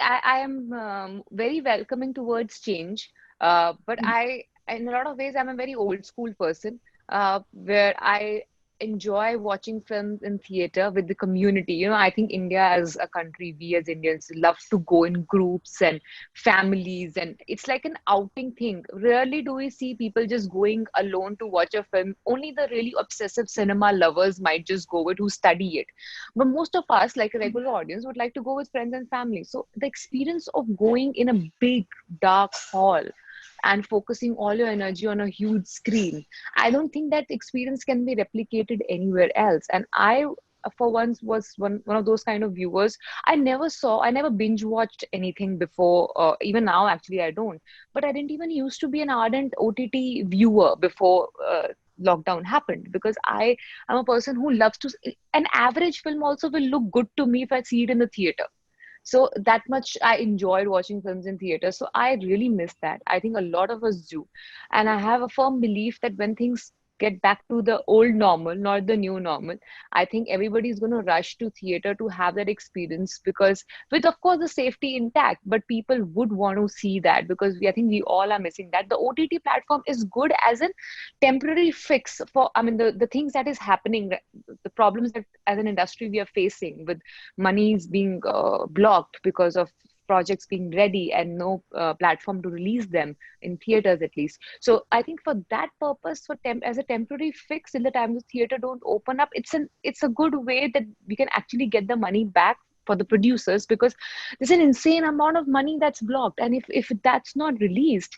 I am very welcoming towards change, but in a lot of ways, I'm a very old school person, where I enjoy watching films in theater with the community. I think India as a country, we as Indians love to go in groups and families, and it's like an outing thing. Rarely do we see people just going alone to watch a film. Only the really obsessive cinema lovers might just go it, who study it, but most of us, like a regular audience, would like to go with friends and family. So the experience of going in a big dark hall and focusing all your energy on a huge screen, I don't think that experience can be replicated anywhere else. And I, for once, was one of those kind of viewers. I never binge watched anything before. Even now, actually, I don't. But I didn't even used to be an ardent OTT viewer before lockdown happened, because I am a person who loves to. An average film also will look good to me if I see it in the theater. So that much I enjoyed watching films in theater. So I really miss that. I think a lot of us do. And I have a firm belief that when things get back to the old normal, not the new normal, I think everybody's going to rush to theater to have that experience, because with, of course, the safety intact, but people would want to see that, because I think we all are missing that. The OTT platform is good as a temporary fix for, I mean, the things that is happening, the problems that as an industry we are facing with monies being blocked because of projects being ready and no platform to release them in theaters, at least. So I think for that purpose, as a temporary fix in the time the theater don't open up, it's a good way that we can actually get the money back for the producers, because there's an insane amount of money that's blocked, and if that's not released,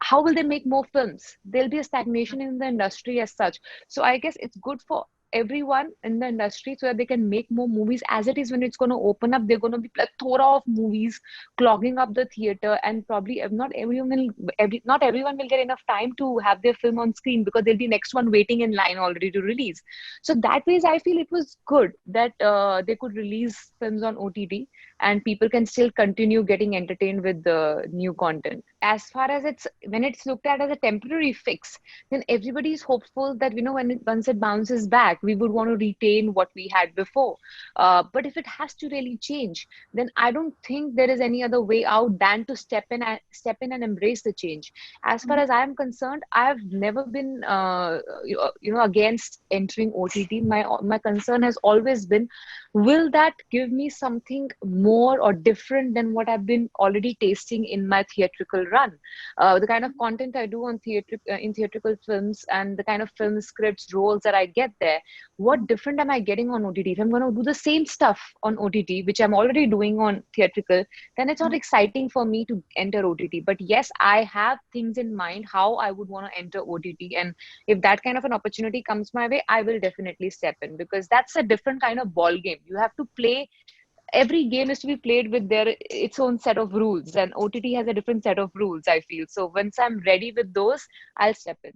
how will they make more films? There'll be a stagnation in the industry as such. So I guess it's good for everyone in the industry so that they can make more movies. As it is, when it's going to open up, they're going to be plethora of movies clogging up the theater, and probably not everyone will get enough time to have their film on screen, because there'll be next one waiting in line already to release. So that ways, I feel it was good that they could release films on OTT, and people can still continue getting entertained with the new content. As far as when it's looked at as a temporary fix, then everybody is hopeful that, once it bounces back, we would want to retain what we had before. But if it has to really change, then I don't think there is any other way out than to step in and embrace the change. As far as I am concerned, I've never been against entering OTT. My concern has always been, will that give me something more or different than what I've been already tasting in my theatrical run? The kind of content I do on in theatrical films, and the kind of film scripts, roles that I get there, what different am I getting on OTT? If I'm going to do the same stuff on OTT, which I'm already doing on theatrical, then it's not exciting for me to enter OTT. But yes, I have things in mind how I would want to enter OTT. And if that kind of an opportunity comes my way, I will definitely step in, because that's a different kind of ball game. You have to play. Every game is to be played with its own set of rules, and OTT has a different set of rules, I feel. So once I'm ready with those, I'll step in.